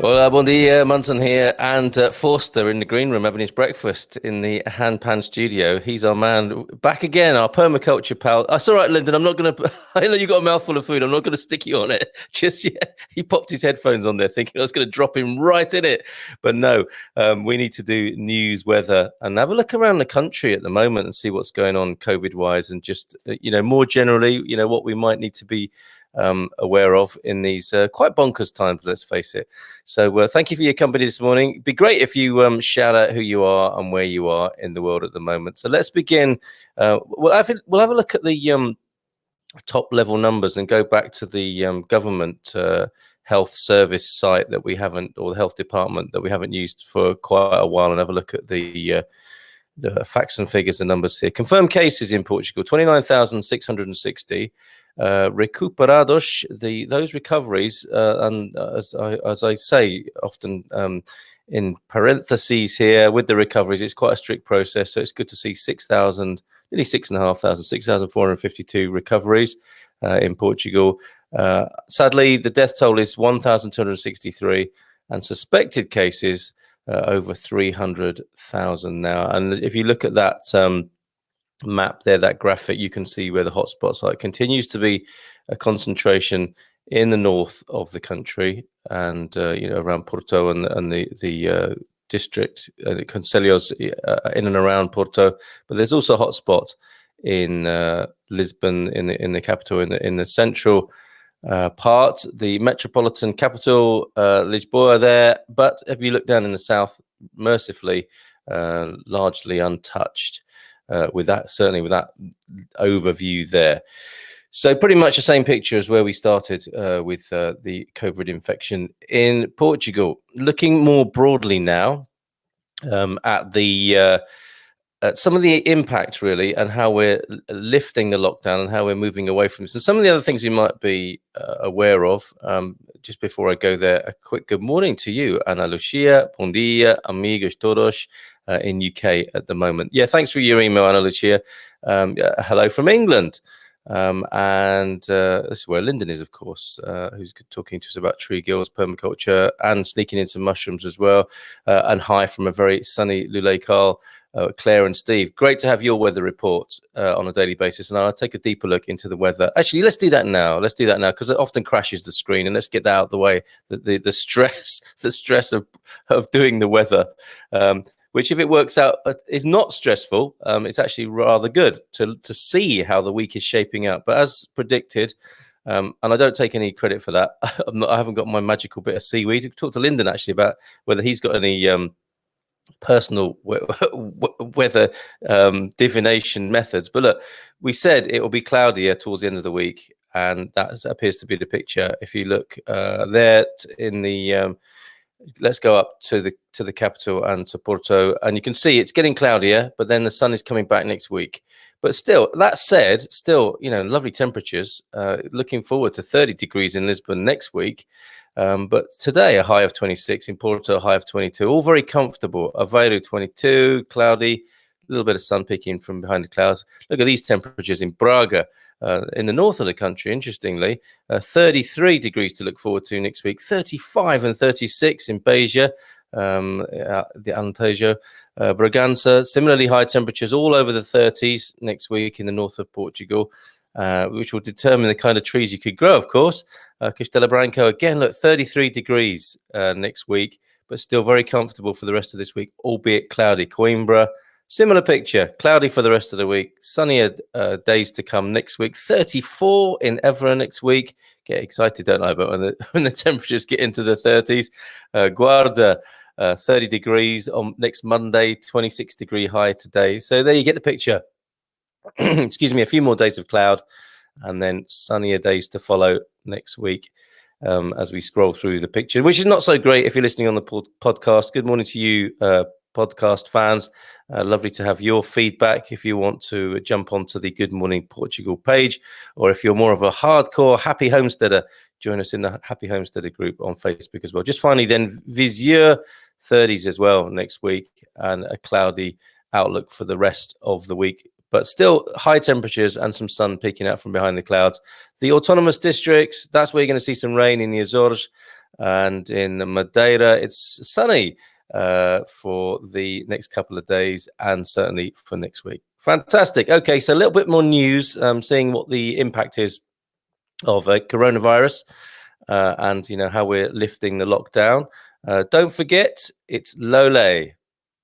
Well, bon dia, Munson here, and Forster in the green room having his breakfast in the Handpan studio. He's our man back again, our permaculture pal. That's all right, Lyndon. I'm not going to. I know you got a mouthful of food. I'm not going to stick you on it just yet. He popped his headphones on there, thinking I was going to drop him right in it, but no. We need to do news, weather, and have a look around the country at the moment and see what's going on COVID-wise, and just more generally, what we might need to be aware of in these quite bonkers times, let's face it. So thank you for your company this morning. It'd be great if you shout out who you are and where you are in the world at the moment. So let's begin. We'll have a look at the top level numbers and go back to the government health service site that we haven't, or the health department that we haven't used for quite a while, and have a look at the facts and figures and numbers here. Confirmed cases in Portugal, 29,660. Recuperados, those recoveries, and as I say often in parentheses here, with the recoveries, it's quite a strict process. So it's good to see 6,000, nearly 6,500, 6,452 recoveries in Portugal. Sadly, the death toll is 1,263, and suspected cases over 300,000 now. And if you look at that map there, that graphic, you can see where the hotspots are. It continues to be a concentration in the north of the country, and around Porto and the district, Concelhos in and around Porto. But there's also a hotspot in Lisbon, in the capital, in the central part, the metropolitan capital, Lisboa there. But if you look down in the south, mercifully, largely untouched. With that overview there. So pretty much the same picture as where we started with the COVID infection in Portugal. Looking more broadly now at some of the impact, really, and how we're lifting the lockdown and how we're moving away from this. And some of the other things we might be aware of. Just before I go there, a quick good morning to you, Ana Lucia. Bom dia, amigos todos. In UK at the moment. Yeah, thanks for your email, Ana Lucia. Hello from England. And this is where Lyndon is, of course, who's talking to us about tree gills, permaculture, and sneaking in some mushrooms as well. And hi from a very sunny Lule Carl, Claire and Steve. Great to have your weather report on a daily basis. And I'll take a deeper look into the weather. Actually, let's do that now. Because it often crashes the screen, and let's get that out of the way. The stress of doing the weather. Which, if it works out, is not stressful. It's actually rather good to see how the week is shaping up. But as predicted, and I don't take any credit for that, I haven't got my magical bit of seaweed. We talked to Lyndon actually about whether he's got any personal weather divination methods. But look, we said it will be cloudier towards the end of the week, and that appears to be the picture. If you look there in the let's go up to the capital and to Porto, and you can see it's getting cloudier, but then the sun is coming back next week. But still, that said, lovely temperatures. Looking forward to 30 degrees in Lisbon next week. But today, a high of 26, in Porto, a high of 22. All very comfortable. Aveiro, 22, cloudy, a little bit of sun peeking from behind the clouds. Look at these temperatures in Braga, in the north of the country, interestingly. 33 degrees to look forward to next week. 35 and 36 in Beja, the Alentejo. Bragança, similarly high temperatures all over the 30s next week in the north of Portugal, which will determine the kind of trees you could grow, of course. Castelo Branco, again, look, 33 degrees next week, but still very comfortable for the rest of this week, albeit cloudy. Coimbra, similar picture, cloudy for the rest of the week, sunnier days to come next week. 34 in Évora next week. Get excited, don't I? But when the temperatures get into the 30s. Guarda, 30 degrees on next Monday, 26 degree high today. So there you get the picture. Excuse me, a few more days of cloud, and then sunnier days to follow next week. As we scroll through the picture, which is not so great if you're listening on the podcast. Good morning to you, podcast fans. Lovely to have your feedback. If you want to jump onto the Good Morning Portugal page, or if you're more of a hardcore Happy Homesteader, join us in the Happy Homesteader group on Facebook as well. Just finally then, Visieux 30s as well next week, and a cloudy outlook for the rest of the week. But still high temperatures and some sun peeking out from behind the clouds. The autonomous districts, that's where you're going to see some rain in the Azores. and in Madeira it's sunny for the next couple of days and certainly for next week. Fantastic. Okay, so a little bit more news, seeing what the impact is of coronavirus and how we're lifting the lockdown. Don't forget, it's Lole.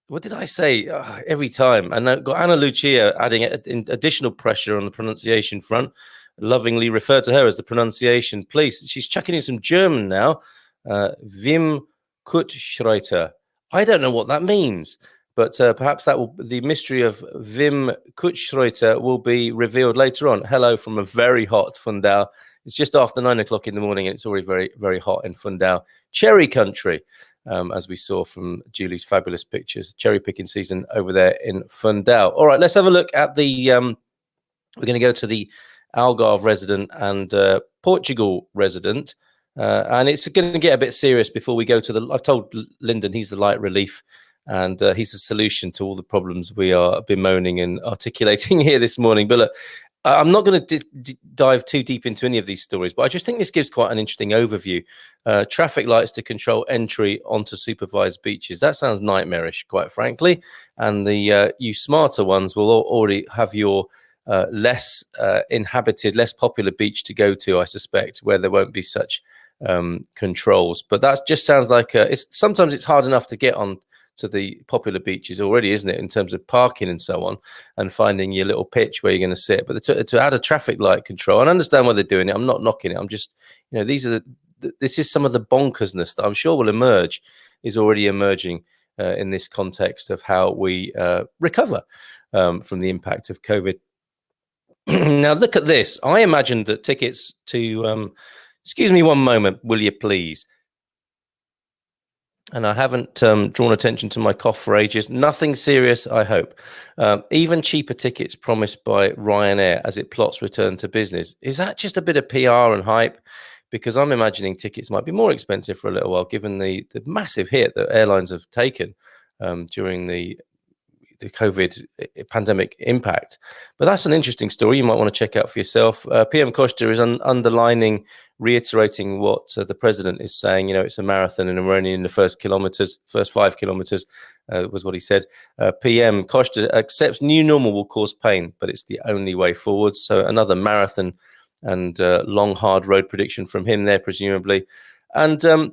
What did I say? Every time. And I've got Anna Lucia adding additional pressure on the pronunciation front. Lovingly refer to her as the pronunciation police. She's chucking in some German now. Wim Kutschreiter. I don't know what that means, but perhaps the mystery of Wim Kutschreiter will be revealed later on. Hello from a very hot Fundau. It's just after 9 o'clock in the morning, and it's already very, very hot in Fundau. Cherry country. As we saw from Julie's fabulous pictures, cherry picking season over there in Fundau. All right, let's have a look at the, we're going to go to the Algarve resident and Portugal resident. And it's going to get a bit serious before we go to I've told Lyndon he's the light relief and he's the solution to all the problems we are bemoaning and articulating here this morning. But look, I'm not going to dive too deep into any of these stories, but I just think this gives quite an interesting overview. Traffic lights to control entry onto supervised beaches. That sounds nightmarish, quite frankly. And the you smarter ones will already have your less inhabited, less popular beach to go to, I suspect, where there won't be such controls. But that just sounds like sometimes it's hard enough to get on to the popular beaches already, isn't it, in terms of parking and so on, and finding your little pitch where you're going to sit. But to add a traffic light control, and I understand why they're doing it. I'm not knocking it. I'm just, this is some of the bonkersness that I'm sure will emerge, is already emerging in this context of how we recover from the impact of COVID. Now, look at this. I imagined that tickets to, excuse me one moment, will you please? And I haven't drawn attention to my cough for ages. Nothing serious, I hope. Even cheaper tickets promised by Ryanair as it plots return to business. Is that just a bit of PR and hype? Because I'm imagining tickets might be more expensive for a little while, given the massive hit that airlines have taken during the COVID pandemic impact. But that's an interesting story you might want to check out for yourself. PM Costa is underlining, reiterating what the president is saying. It's a marathon and we're only in the first 5 kilometers was what he said. PM Costa accepts new normal will cause pain, but it's the only way forward. So another marathon and long, hard road prediction from him there, presumably. And two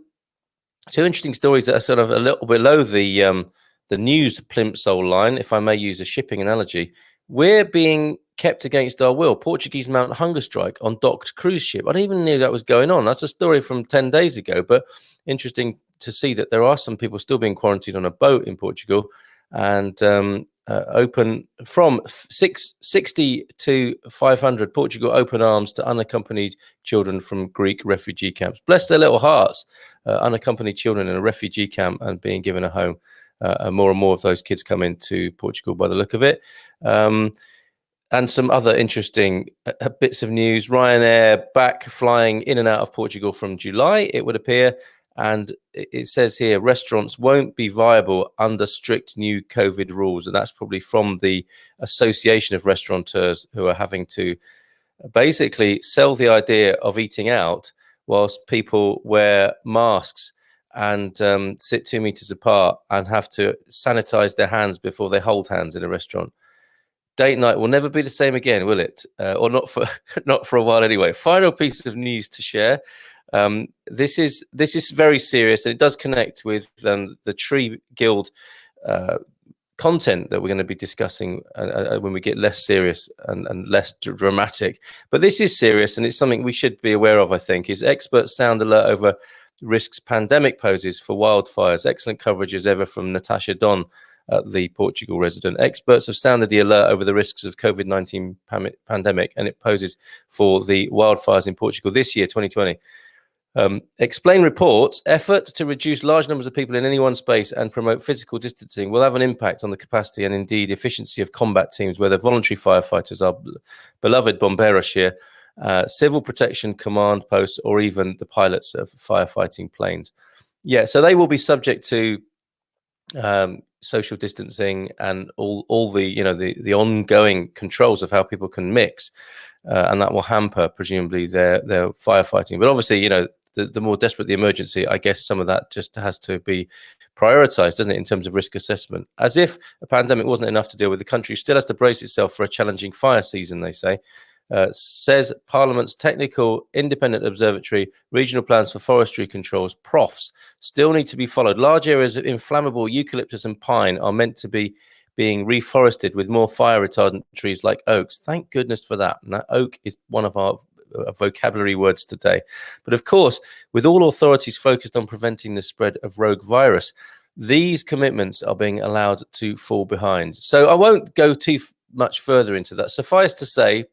interesting stories that are sort of a little below the news plimsoll line, if I may use a shipping analogy. We're being kept against our will. Portuguese mount hunger strike on docked cruise ship. I didn't even know that was going on. That's a story from 10 days ago, but interesting to see that there are some people still being quarantined on a boat in Portugal, and open from 60 to 500. Portugal open arms to unaccompanied children from Greek refugee camps. Bless their little hearts, unaccompanied children in a refugee camp and being given a home. More and more of those kids come into Portugal by the look of it. And some other interesting bits of news. Ryanair back flying in and out of Portugal from July, it would appear. And it says here, restaurants won't be viable under strict new COVID rules. And that's probably from the Association of Restaurateurs, who are having to basically sell the idea of eating out whilst people wear masks and sit 2 meters apart and have to sanitize their hands before they hold hands in a restaurant. Date night will never be the same again, will it? Or not for a while anyway. Final piece of news to share. This is very serious, and it does connect with the Tree Guild content that we're going to be discussing when we get less serious and less dramatic. But this is serious, and it's something we should be aware of, I think, is experts sound alert over risks pandemic poses for wildfires. Excellent coverage as ever from Natasha Don, the Portugal resident. Experts have sounded the alert over the risks of COVID-19 pandemic and it poses for the wildfires in Portugal this year, 2020. Explain reports, effort to reduce large numbers of people in any one space and promote physical distancing will have an impact on the capacity and indeed efficiency of combat teams, whether voluntary firefighters, our beloved Bombeiros here, civil protection command posts, or even the pilots of firefighting planes. Yeah, so they will be subject to social distancing and all the the ongoing controls of how people can mix, and that will hamper presumably their firefighting. But obviously, the more desperate the emergency, I guess some of that just has to be prioritized, doesn't it, in terms of risk assessment? As if a pandemic wasn't enough to deal with, the country still has to brace itself for a challenging fire season, they say. Says Parliament's Technical Independent Observatory, regional plans for forestry controls, PROFs, still need to be followed. Large areas of inflammable eucalyptus and pine are meant to be being reforested with more fire retardant trees like oaks. Thank goodness for that. And that oak is one of our vocabulary words today. But of course, with all authorities focused on preventing the spread of rogue virus, these commitments are being allowed to fall behind. So I won't go too much further into that. Suffice to say,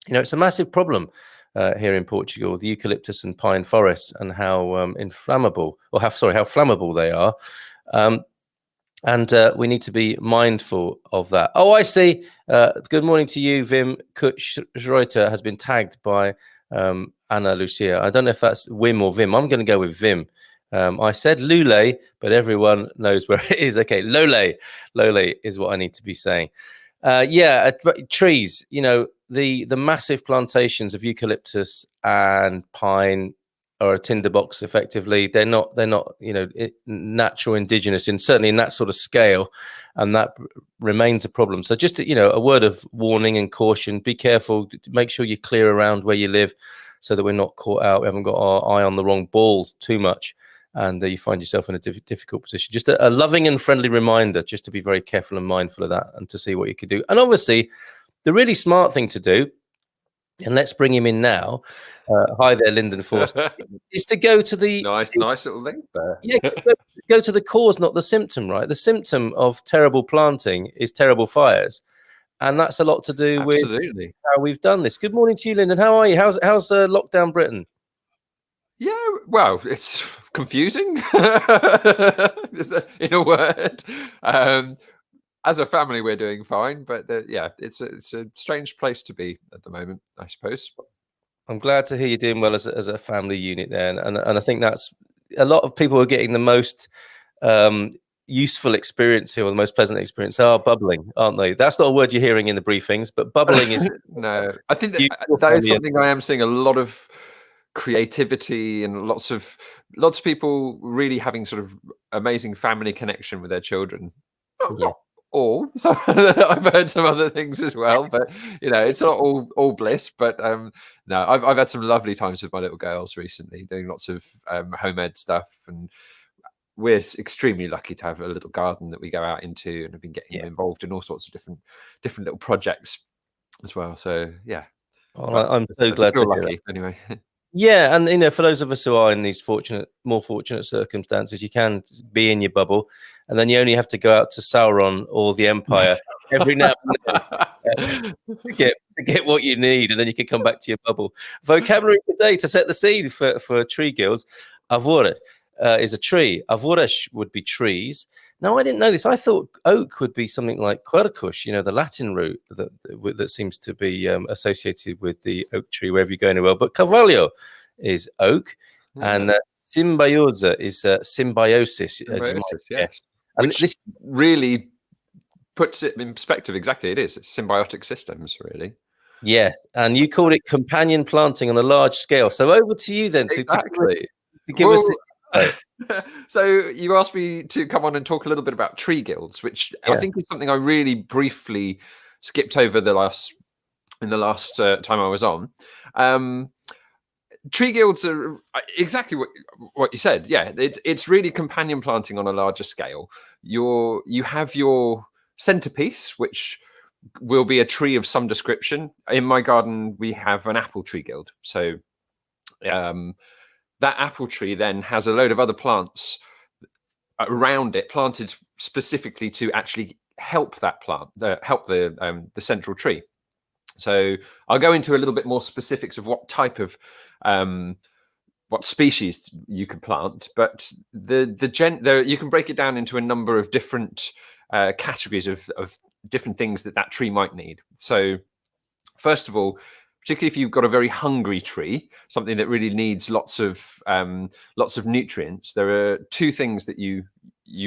it's a massive problem here in Portugal, the eucalyptus and pine forests, and how how flammable they are. And we need to be mindful of that. Oh, I see. Good morning to you, Wim Kutschreuter has been tagged by Anna Lucia. I don't know if that's Wim or Vim. I'm going to go with Vim. I said Lule, but everyone knows where it is. Okay, Lole. Lole is what I need to be saying. Trees, the massive plantations of eucalyptus and pine are a tinderbox effectively. They're not natural indigenous certainly in that sort of scale, and that remains a problem. So just a word of warning and caution: be careful, make sure you're clear around where you live so that we're not caught out, we haven't got our eye on the wrong ball too much, and you find yourself in a difficult position. Just a loving and friendly reminder just to be very careful and mindful of that, and to see what you can do. And obviously the really smart thing to do, and let's bring him in now. Hi there, Lyndon Forster. Is to go to the nice little link there. Yeah, go to the cause, not the symptom. Right, the symptom of terrible planting is terrible fires, and that's a lot to do with how we've done this. Good morning to you, Lyndon. How are you? How's lockdown Britain? Yeah, well, it's confusing, in a word. As a family, we're doing fine, but it's a strange place to be at the moment, I suppose. I'm glad to hear you're doing well as a family unit there, and I think that's a lot of people are getting the most useful experience here, or the most pleasant experience, are bubbling, aren't they? That's not a word you're hearing in the briefings, but bubbling is. No, I think that is something I am seeing a lot of creativity, and lots of people really having sort of amazing family connection with their children. Not all, so I've heard some other things as well, but it's not all bliss. But no, I've had some lovely times with my little girls recently, doing lots of home ed stuff, and we're extremely lucky to have a little garden that we go out into, and have been getting them involved in all sorts of different little projects as well. So yeah, I'm so glad to hear lucky that. Anyway. Yeah, and for those of us who are in these more fortunate circumstances, you can be in your bubble, and then you only have to go out to Sauron or the Empire every now and then to get what you need, and then you can come back to your bubble. Vocabulary today to set the scene for tree guilds. Arvore is a tree. Arvoresh would be trees. Now, I didn't know this. I thought oak would be something like quercus, the Latin root that seems to be associated with the oak tree wherever you go in the world. But carvalho is oak, and symbiosa is symbiosis. As you might guess. And which really puts it in perspective. Exactly, it is. It's symbiotic systems, really. Yes, and you called it companion planting on a large scale. So over to you then to give us this. So you asked me to come on and talk a little bit about tree guilds, which I think is something I really briefly skipped over in the last time I was on. Tree guilds are exactly what you said. Yeah, it's really companion planting on a larger scale. You have your centerpiece, which will be a tree of some description. In my garden, we have an apple tree guild. So that apple tree then has a load of other plants around it, planted specifically to actually help that plant, help the central tree. So I'll go into a little bit more specifics of what type of what species you could plant, but you can break it down into a number of different categories of different things that tree might need. So first of all, particularly if you've got a very hungry tree, something that really needs lots of nutrients, there are two things that you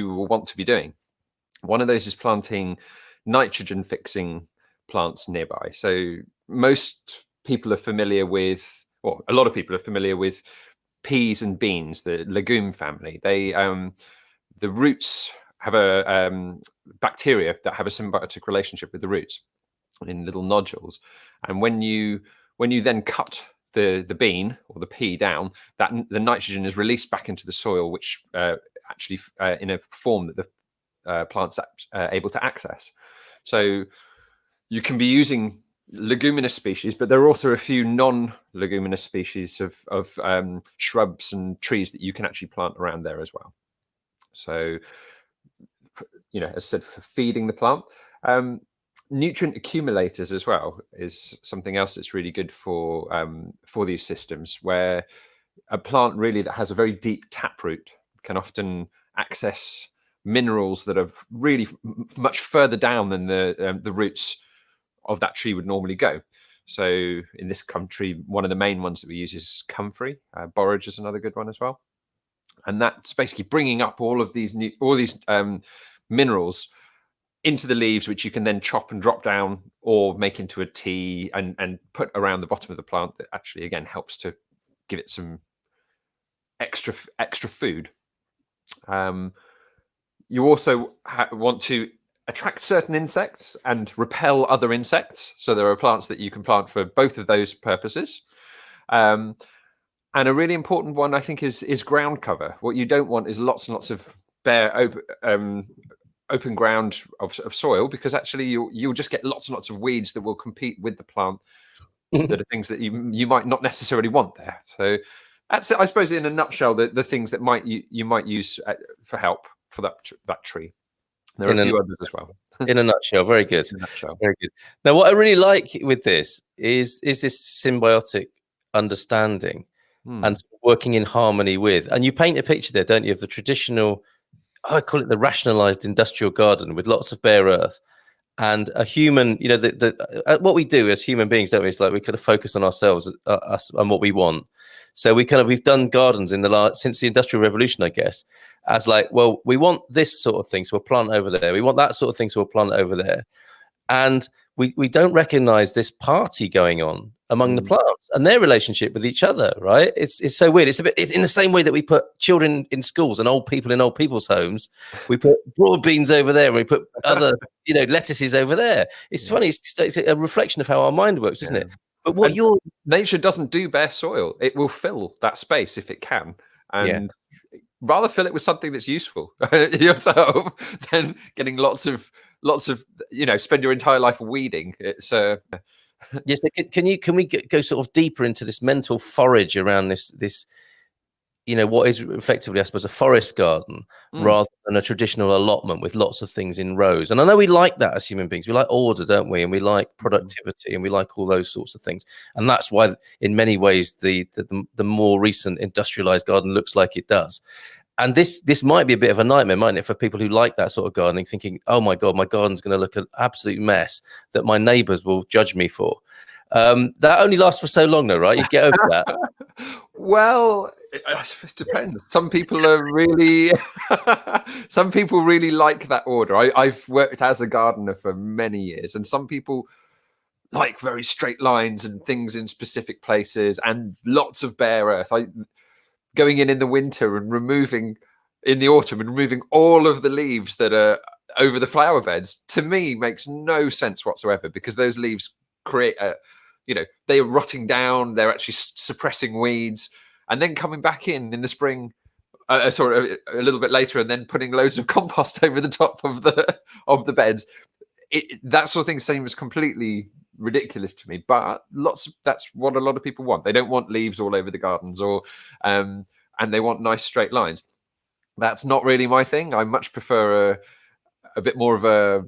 will want to be doing. One of those is planting nitrogen fixing plants nearby. So most people are familiar with, or a lot of people are familiar with, peas and beans, the legume family. They the roots have a bacteria that have a symbiotic relationship with the roots in little nodules, and when you then cut the bean or the pea down, that the nitrogen is released back into the soil, which actually in a form that the plant's able to access. So you can be using leguminous species, but there are also a few non-leguminous species of shrubs and trees that you can actually plant around there as well. So, you know, as I said, for feeding the plant, nutrient accumulators as well is something else that's really good for these systems, where a plant really that has a very deep taproot can often access minerals that are really much further down than the roots of that tree would normally go. So in this country, one of the main ones that we use is comfrey. Borage is another good one as well. And that's basically bringing up all these minerals into the leaves, which you can then chop and drop down or make into a tea and put around the bottom of the plant, that actually, again, helps to give it some extra food. You also want to attract certain insects and repel other insects. So there are plants that you can plant for both of those purposes. And a really important one, I think, is ground cover. What you don't want is lots and lots of bare open ground of soil, because actually you'll just get lots and lots of weeds that will compete with the plant that are things that you might not necessarily want there. So that's, I suppose, in a nutshell, the things that you might use for help for that tree. There are a few others as well. In a nutshell, very good. In a nutshell. Very good. Now, what I really like with this is this symbiotic understanding and working in harmony with. And you paint a picture there, don't you, of the traditional, I call it the rationalized industrial garden with lots of bare earth. And a human, you know, what we do as human beings, don't we? Is like we kind of focus on ourselves, us, and what we want. So we've done gardens since the Industrial Revolution, I guess, as like, well, we want this sort of thing, so we'll plant over there. We want that sort of thing, so we'll plant over there. And we don't recognize this party going on among the plants and their relationship with each other, right? It's so weird. It's in the same way that we put children in schools and old people in old people's homes. We put broad beans over there and we put other, lettuces over there. It's funny. It's a reflection of how our mind works, isn't it? But nature doesn't do bare soil. It will fill that space if it can, and rather fill it with something that's useful yourself than getting lots of spend your entire life weeding. It's yes. Can we go sort of deeper into this mental forage around this what is effectively, I suppose, a forest garden rather than a traditional allotment with lots of things in rows? And I know we like that as human beings. We like order, don't we? And we like productivity, and we like all those sorts of things. And that's why, in many ways, the more recent industrialized garden looks like it does. And this might be a bit of a nightmare, mightn't it, for people who like that sort of gardening, thinking, oh my God, my garden's going to look an absolute mess that my neighbors will judge me for. That only lasts for so long, though, right? You get over that. Well, it depends. Some people are really, some people really like that order. I've worked as a gardener for many years, and some people like very straight lines and things in specific places and lots of bare earth. Going in the winter and in the autumn and removing all of the leaves that are over the flower beds, to me makes no sense whatsoever, because those leaves create they are rotting down. They're actually suppressing weeds, and then coming back in the spring, a little bit later, and then putting loads of compost over the top of the beds. That sort of thing seems completely ridiculous to me, but that's what a lot of people want. They don't want leaves all over the gardens, or and they want nice straight lines. That's not really my thing. I much prefer a bit more of a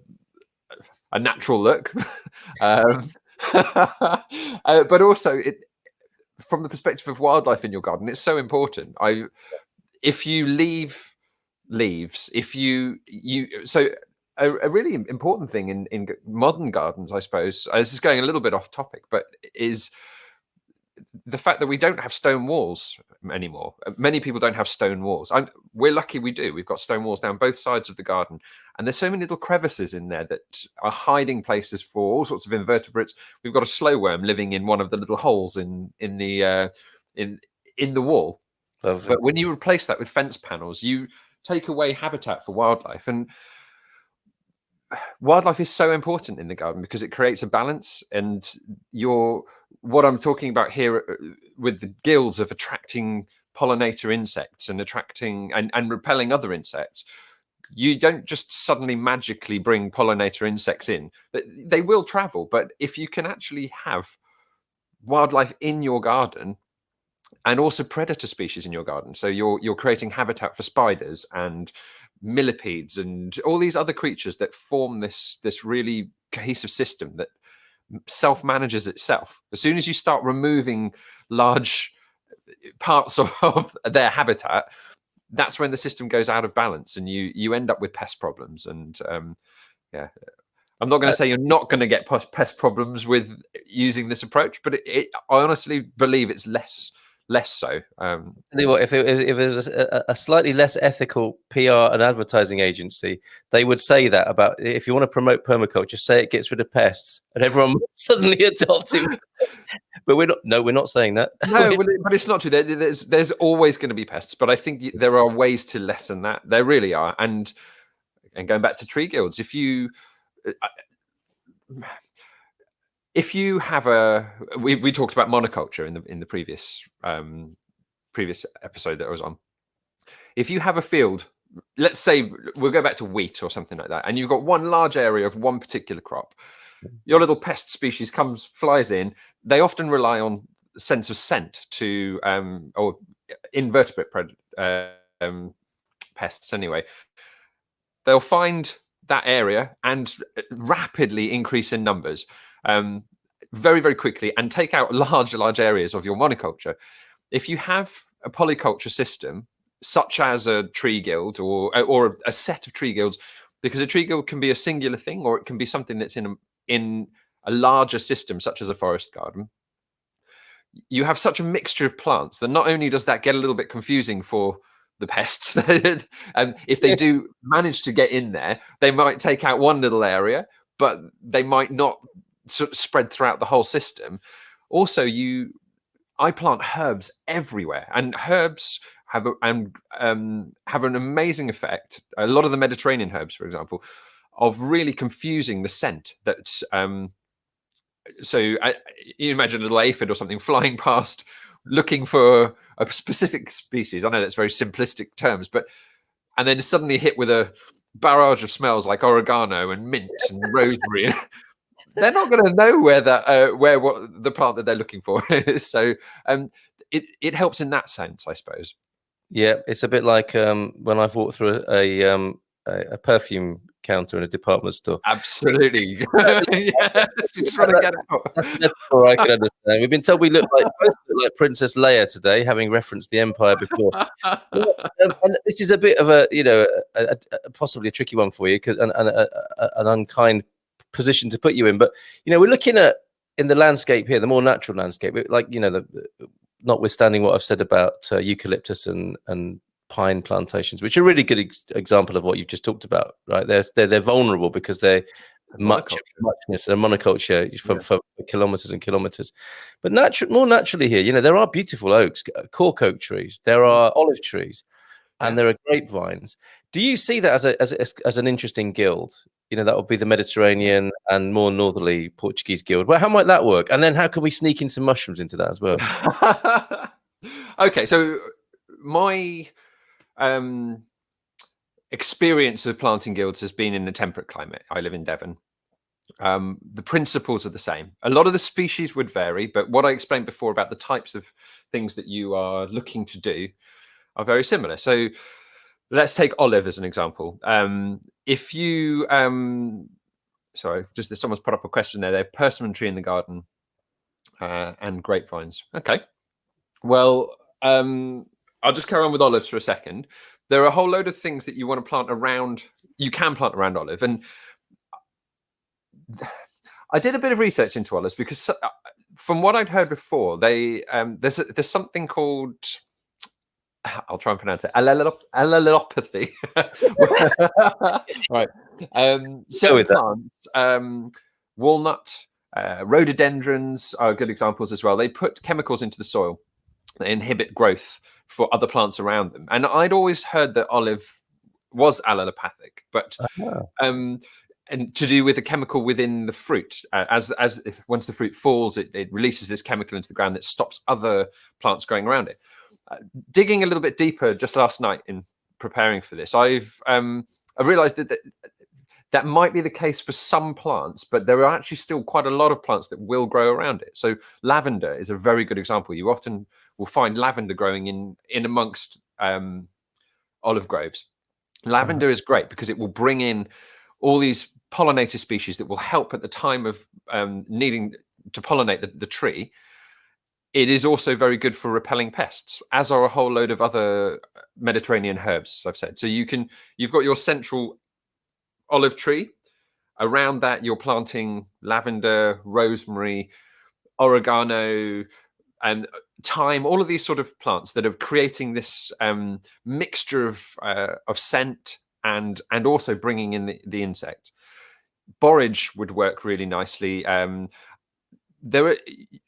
natural look. But also, from the perspective of wildlife in your garden, it's so important. If you leave leaves, a really important thing in modern gardens, I suppose, this is going a little bit off topic, but is the fact that we don't have stone walls anymore. Many people don't have stone walls. We're lucky we do. We've got stone walls down both sides of the garden, and there's so many little crevices in there that are hiding places for all sorts of invertebrates. We've got a slow worm living in one of the little holes in the wall. Lovely. But when you replace that with fence panels, you take away habitat for wildlife. And wildlife is so important in the garden because it creates a balance. And what I'm talking about here with the guilds of attracting pollinator insects and attracting and repelling other insects, you don't just suddenly magically bring pollinator insects in. They will travel, but if you can actually have wildlife in your garden and also predator species in your garden, so you're creating habitat for spiders and millipedes and all these other creatures that form this really cohesive system that self-manages itself. As soon as you start removing large parts of their habitat, that's when the system goes out of balance and you end up with pest problems. And yeah, I'm not going to say you're not going to get pest problems with using this approach, but I honestly believe it's less so. Tell you what, if there's a slightly less ethical PR and advertising agency, they would say that about, if you want to promote permaculture, say it gets rid of pests, and everyone suddenly adopts it. But we're not saying that. No, but it's not true. There's always going to be pests, but I think there are ways to lessen that. There really are. And going back to tree guilds, if you have we talked about monoculture in the previous episode that I was on. If you have a field, let's say we'll go back to wheat or something like that, and you've got one large area of one particular crop, your little pest species flies in. They often rely on sense of scent to or invertebrate pests anyway. They'll find that area and rapidly increase in numbers very, very quickly and take out large areas of your monoculture. If you have a polyculture system, such as a tree guild or a set of tree guilds, because a tree guild can be a singular thing or it can be something that's in a larger system, such as a forest garden, you have such a mixture of plants that not only does that get a little bit confusing for the pests, and if they do manage to get in there, they might take out one little area, but they might not sort of spread throughout the whole system. Also, I plant herbs everywhere, and herbs have an amazing effect. A lot of the Mediterranean herbs, for example, of really confusing the scent. That you imagine a little aphid or something flying past, looking for a specific species. I know that's very simplistic terms, and then suddenly hit with a barrage of smells like oregano and mint and rosemary. They're not going to know where what the plant that they're looking for is. So it helps in that sense, I suppose. Yeah, it's a bit like when I've walked through a perfume counter in a department store. Absolutely. Yes, you just want to get out. That's all I can understand. We've been told we look like Princess Leia today, having referenced the Empire before. And this is a bit of a possibly a tricky one for you, because an unkind position to put you in. But we're looking at, in the landscape here, the more natural landscape, like notwithstanding what I've said about eucalyptus and pine plantations, which are a really good example of what you've just talked about, right? They're vulnerable because they're muchness, they're monoculture for kilometers and kilometers. But more naturally here, there are beautiful oaks, cork oak trees, there are olive trees, and there are grapevines. Do you see that as an interesting guild? That would be the Mediterranean and more northerly Portuguese guild. Well, how might that work? And then how can we sneak in some mushrooms into that as well? Okay, so my experience of planting guilds has been in a temperate climate. I live in Devon. The principles are the same. A lot of the species would vary, but what I explained before about the types of things that you are looking to do are very similar. So let's take olive as an example. If you, sorry, just someone's put up a question there. They have persimmon tree in the garden and grapevines. Okay. Well, I'll just carry on with olives for a second. There are a whole load of things that you want to plant around. You can plant around olive, and I did a bit of research into olives because, from what I'd heard before, there's something called, I'll try and pronounce it, allelopathy. Right. Certain plants, walnut, rhododendrons are good examples as well. They put chemicals into the soil that inhibit growth for other plants around them. And I'd always heard that olive was allelopathic, but and to do with a chemical within the fruit. Once the fruit falls, it releases this chemical into the ground that stops other plants growing around it. Digging a little bit deeper just last night in preparing for this, I've realized that might be the case for some plants, but there are actually still quite a lot of plants that will grow around it. So lavender is a very good example. You often will find lavender growing in amongst olive groves. Lavender is great because it will bring in all these pollinator species that will help at the time of needing to pollinate the tree. It is also very good for repelling pests, as are a whole load of other Mediterranean herbs, as I've said. So you've got your central olive tree. Around that, you're planting lavender, rosemary, oregano, and thyme, all of these sort of plants that are creating this mixture of scent and also bringing in the insect. Borage would work really nicely. There are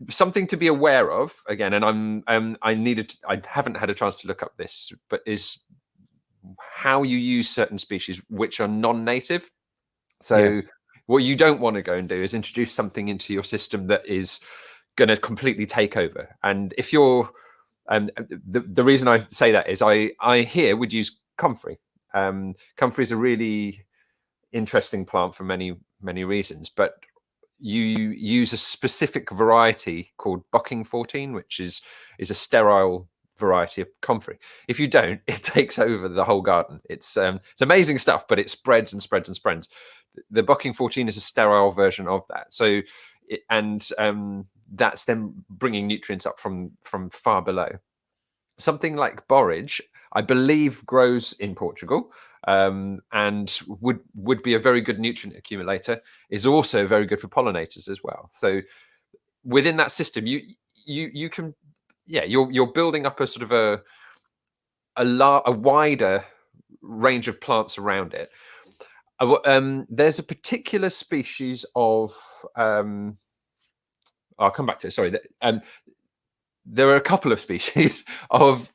something to be aware of again, and I haven't had a chance to look up this, but is how you use certain species which are non-native. So what you don't want to go and do is introduce something into your system that is going to completely take over. And if you're the reason I say that is I here would use comfrey. Comfrey is a really interesting plant for many reasons, but you use a specific variety called Bucking 14, which is a sterile variety of comfrey. If you don't, it takes over the whole garden. It's amazing stuff, but it spreads and spreads and spreads. The Bucking 14 is a sterile version of that. So that's then bringing nutrients up from far below. Something like borage, I believe, grows in Portugal, and would be a very good nutrient accumulator. Is also very good for pollinators as well. So within that system, you can, you're building up a sort of a wider range of plants around it. There's a particular species of I'll come back to it. Sorry. There are a couple of species of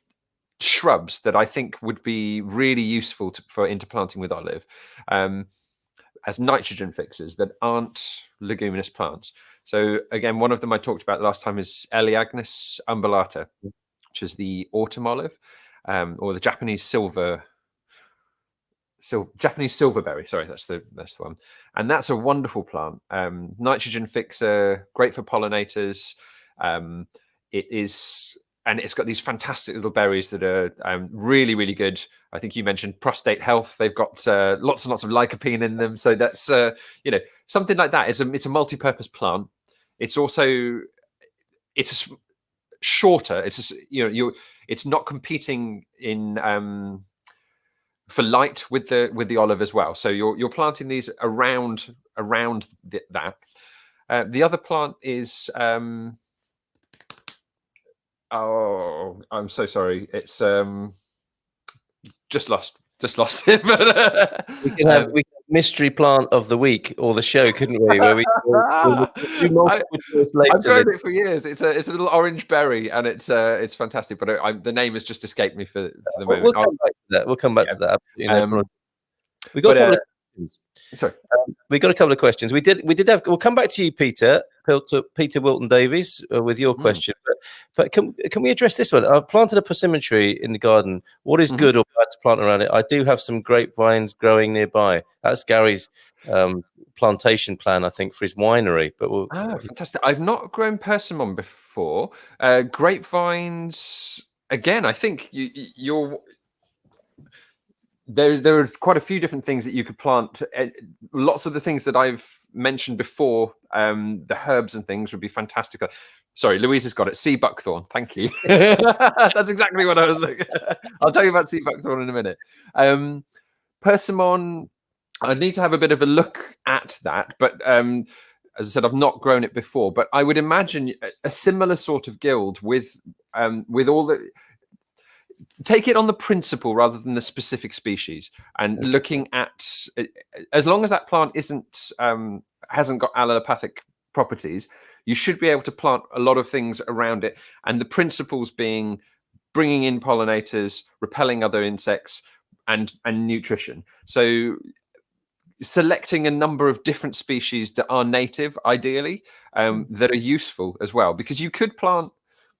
shrubs that I think would be really useful for interplanting with olive as nitrogen fixers that aren't leguminous plants. So again, one of them I talked about last time is Elaeagnus umbellata, which is the autumn olive, or the Japanese silverberry. Sorry, that's the one. And that's a wonderful plant. Nitrogen fixer, great for pollinators. It is, and it's got these fantastic little berries that are really, really good. I think you mentioned prostate health. They've got lots and lots of lycopene in them. So that's something like that. It's a multi-purpose plant. It's also shorter. It's not competing in for light with the olive as well. So you're planting these around that. The other plant is I'm so sorry. It's just lost it. But we can have mystery plant of the week or the show, couldn't we? Where we I've grown it for years. It's a little orange berry, and it's fantastic. But the name has just escaped me for the moment. We'll come back to that. We got a couple of questions. Sorry, we got a couple of questions. We did have. We'll come back to you, Peter Wilton Davies, with your question. But can we address this one? I've planted a persimmon tree in the garden. What is good or bad to plant around it? I do have some grapevines growing nearby. That's Gary's plantation plan, I think, for his winery. But fantastic! I've not grown persimmon before. Grapevines, again, I think there are quite a few different things that you could plant. Lots of the things that I've mentioned before, the herbs and things would be fantastic. Sorry, Louise has got it. Sea buckthorn. Thank you. That's exactly what I was looking. I'll tell you about sea buckthorn in a minute. Persimmon, I need to have a bit of a look at that. But as I said, I've not grown it before. But I would imagine a similar sort of guild with all the... Take it on the principle rather than the specific species, and looking at, as long as that plant hasn't got allelopathic properties, you should be able to plant a lot of things around it. And the principles being bringing in pollinators, repelling other insects, and nutrition. So selecting a number of different species that are native, ideally, that are useful as well, because you could plant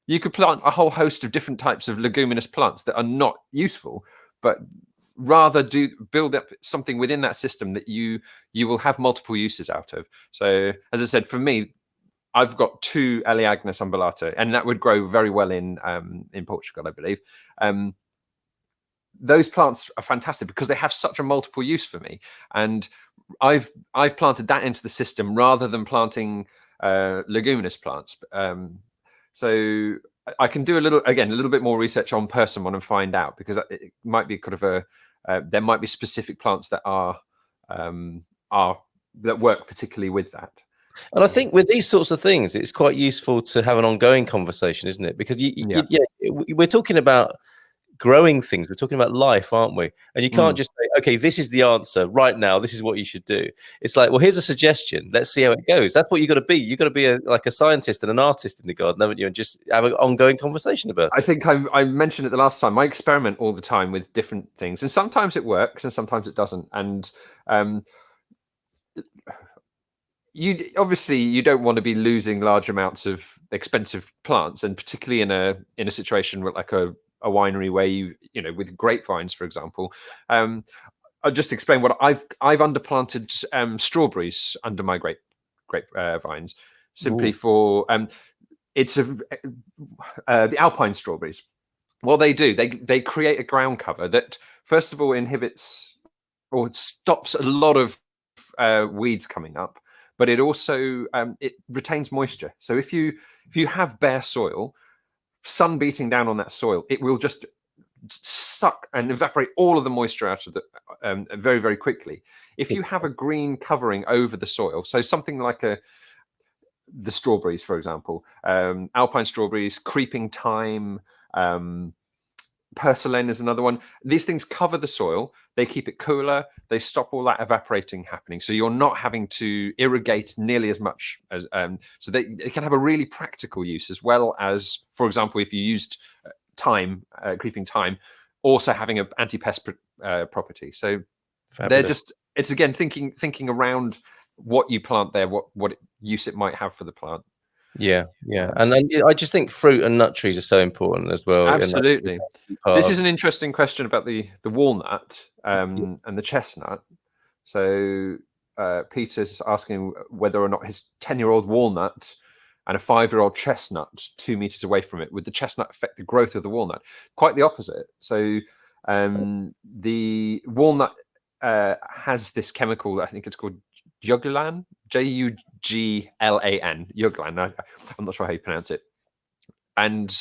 a whole host of different types of leguminous plants that are not useful, but rather build up something within that system that you will have multiple uses out of. So, as I said, for me, I've got 2 Elaeagnus umbellata, and that would grow very well in Portugal, I believe. Those plants are fantastic because they have such a multiple use for me, and I've planted that into the system rather than planting leguminous plants. So I can do a little bit more research on persimmon and find out, because it might be kind of there might be specific plants that that work particularly with that. And I think with these sorts of things, it's quite useful to have an ongoing conversation, isn't it? Because we're talking about growing things, we're talking about life, aren't we? And you can't just say, okay, this is the answer right now, this is what you should do. It's like, well, here's a suggestion, let's see how it goes. That's what you got to be. You got to be like a scientist and an artist in the garden, haven't you? And just have an ongoing conversation about it. I think I mentioned it the last time, I experiment all the time with different things, and sometimes it works and sometimes it doesn't. And you don't want to be losing large amounts of expensive plants, and particularly in a situation with like a winery where you know, with grapevines, for example. I'll just explain what I've underplanted strawberries under my grape vines, simply for it's the alpine strawberries. What they do, they create a ground cover that first of all inhibits or stops a lot of weeds coming up, but it also it retains moisture. So if you have bare soil, sun beating down on that soil, it will just suck and evaporate all of the moisture out of the very, very quickly. If you have a green covering over the soil, so something like the strawberries, for example, alpine strawberries, creeping thyme, purslane is another one. These things cover the soil, they keep it cooler, they stop all that evaporating happening, so you're not having to irrigate nearly as much as so it can have a really practical use, as well as, for example, if you used thyme, creeping thyme, also having an anti-pest property. So fabulous. They're just, it's again thinking around what you plant there, what use it might have for the plant. Yeah, and I just think fruit and nut trees are so important as well. Absolutely. This is an interesting question about the walnut and the chestnut. So Peter's asking whether or not his 10-year-old walnut and a 5-year-old chestnut 2 meters away from it, would the chestnut affect the growth of the walnut? Quite the opposite. So the walnut has this chemical, I think it's called Juglan, Juglan, Juglan. I'm not sure how you pronounce it. And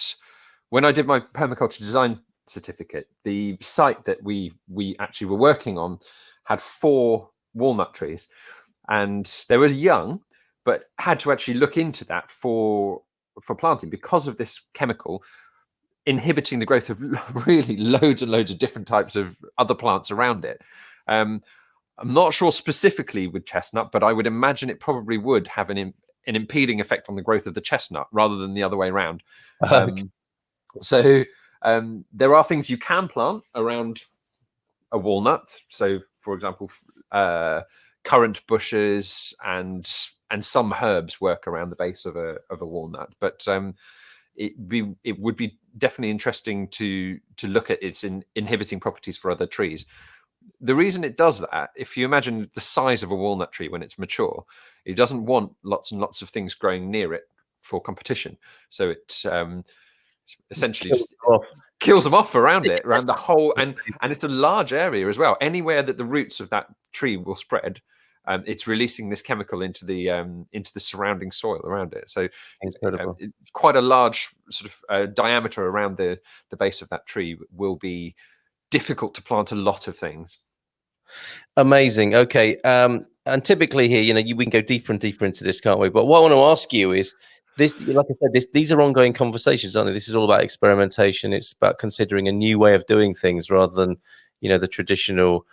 when I did my permaculture design certificate, the site that we actually were working on had 4 walnut trees, and they were young, but had to actually look into that for planting because of this chemical inhibiting the growth of really loads and loads of different types of other plants around it. I'm not sure specifically with chestnut, but I would imagine it probably would have an impeding effect on the growth of the chestnut rather than the other way around. So there are things you can plant around a walnut. So, for example, currant bushes and some herbs work around the base of a walnut. But it would be definitely interesting to look at its inhibiting properties for other trees. The reason it does that, if you imagine the size of a walnut tree when it's mature, it doesn't want lots and lots of things growing near it for competition. So it essentially just kills them off around it, around the whole, and it's a large area as well. Anywhere that the roots of that tree will spread, it's releasing this chemical into the surrounding soil around it. So quite a large sort of diameter around the base of that tree will be difficult to plant a lot of things. Amazing. Okay. And typically here, we can go deeper and deeper into this, can't we? But what I want to ask you is this, like I said, these are ongoing conversations, aren't they? This is all about experimentation. It's about considering a new way of doing things rather than, the traditional,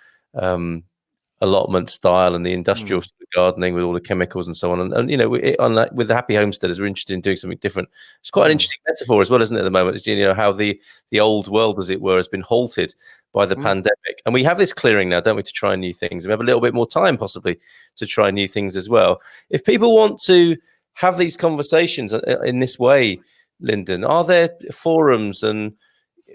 allotment style and the Mm. industrial gardening with all the chemicals and so on. And you know, with the Happy Homesteaders, we're interested in doing something different. It's quite an interesting metaphor as well, isn't it? At the moment, you know, how the old world, as it were, has been halted by the pandemic, and we have this clearing now, don't we, to try new things. We have a little bit more time, possibly, to try new things as well. If people want to have these conversations in this way, Lyndon, are there forums and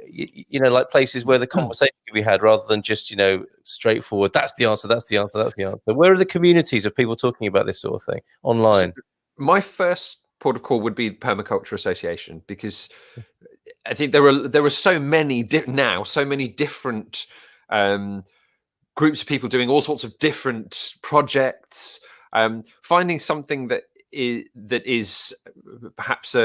you know, like places where the conversation can be had rather than just, you know, straightforward, that's the answer, that's the answer, that's the answer? Where are the communities of people talking about this sort of thing online? So my first port of call would be the Permaculture Association, because I think there are so many so many different groups of people doing all sorts of different projects. Finding something that is perhaps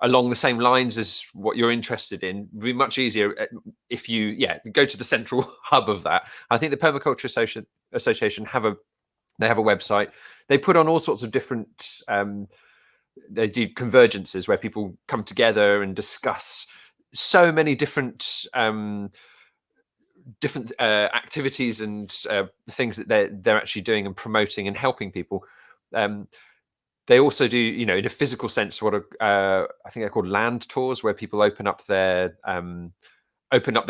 along the same lines as what you're interested in would be much easier if you go to the central hub of that. I think the Permaculture Association have a website. They put on all sorts of different they do convergences where people come together and discuss so many different activities and things that they're actually doing and promoting and helping people. They also do, you know, in a physical sense, what I think they're called land tours, where people open up their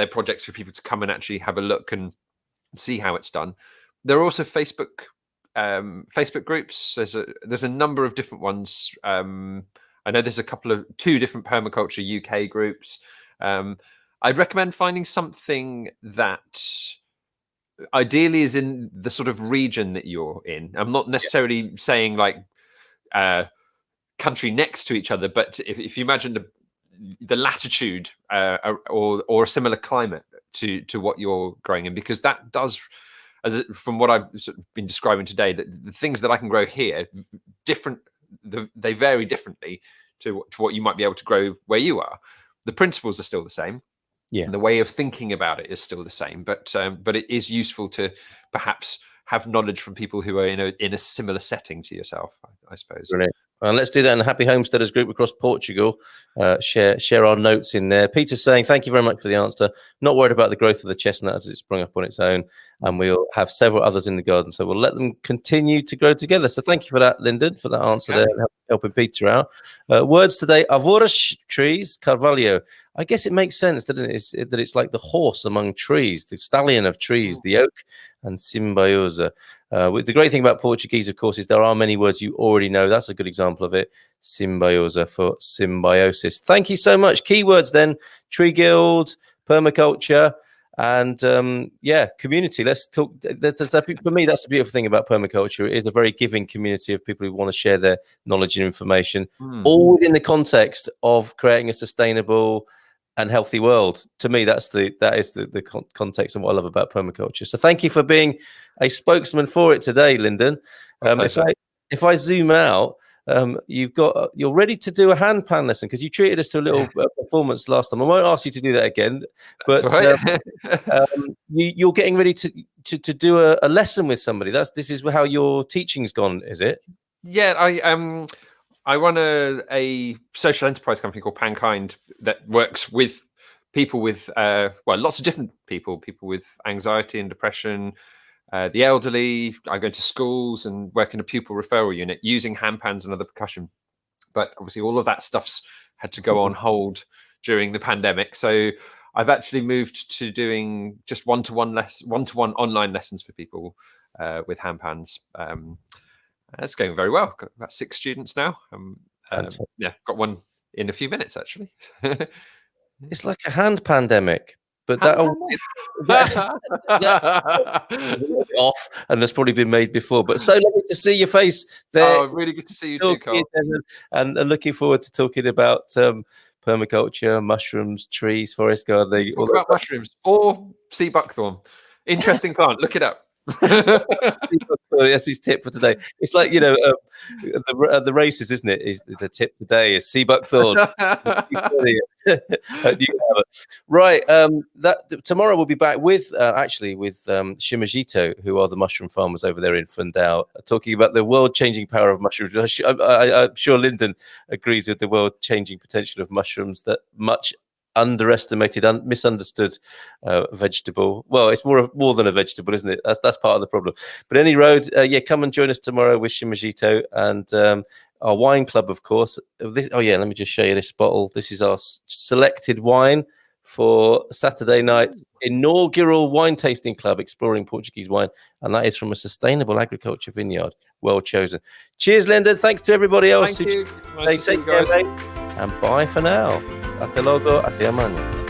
projects for people to come and actually have a look and see how it's done. There are also Facebook groups. There's a number of different ones. I know there's two different permaculture UK groups. I'd recommend finding something that ideally is in the sort of region that you're in. I'm not necessarily saying like country next to each other, but if you imagine the latitude or a similar climate to what you're growing in, because that does, from what I've been describing today, that the things that I can grow here they vary differently to what you might be able to grow where you are. The principles are still the same. Yeah, and the way of thinking about it is still the same, but it is useful to perhaps have knowledge from people who are in a similar setting to yourself, I suppose. Brilliant. And let's do that in the Happy Homesteaders group across Portugal. Share our notes in there. Peter's saying, thank you very much for the answer. Not worried about the growth of the chestnut as it sprung up on its own. And we'll have several others in the garden. So we'll let them continue to grow together. So thank you for that, Lyndon, for that answer there and helping Peter out. Words today, Avoras trees, Carvalho. I guess it makes sense, doesn't it? That it's like the horse among trees, the stallion of trees, the oak, and symbiosa. The great thing about Portuguese, of course, is there are many words you already know. That's a good example of it. Symbiosa for symbiosis. Thank you so much. Keywords then: tree guild, permaculture, and community. Let's talk. For me, that's the beautiful thing about permaculture. It is a very giving community of people who want to share their knowledge and information, all within the context of creating a sustainable and healthy world. To me, that is the context and what I love about permaculture. So thank you for being a spokesman for it today, Lyndon. If I zoom out, you're ready to do a hand pan lesson, because you treated us to a little performance last time. I won't ask you to do that again, but you're getting ready to do a lesson with somebody. This is how your teaching's gone, is it? Yeah, I run a social enterprise company called Pankind that works with people with lots of different people with anxiety and depression, the elderly. I go to schools and work in a pupil referral unit using hand pans and other percussion. But obviously all of that stuff's had to go on hold during the pandemic. So I've actually moved to doing just one-to-one online lessons for people with hand pans. It's going very well. Got about 6 students now. Got one in a few minutes, actually. It's like a hand pandemic, but off, and that's probably been made before. But so lovely to see your face there. Oh, really good to see you too, Carl. And looking forward to talking about permaculture, mushrooms, trees, forest gardening. Talk about mushrooms or sea buckthorn. Interesting plant. Look it up. That's his tip for today. It's like, the races, isn't it? The tip today is sea buckthorn. Right. Tomorrow we'll be back with Shimajito, who are the mushroom farmers over there in Fundao, talking about the world-changing power of mushrooms. I'm sure Lyndon agrees with the world-changing potential of mushrooms, that much underestimated, misunderstood vegetable. Well, it's more than a vegetable, isn't it? That's part of the problem. But any road, come and join us tomorrow with Shimajito and our wine club, of course. Let me just show you this bottle. This is our selected wine for Saturday night's inaugural wine tasting club, exploring Portuguese wine, and that is from a sustainable agriculture vineyard. Well chosen. Cheers, Lyndon. Thanks to everybody else. Thank you. Nice to see you guys. Care, mate. And bye for now. Até logo. Até amanhã.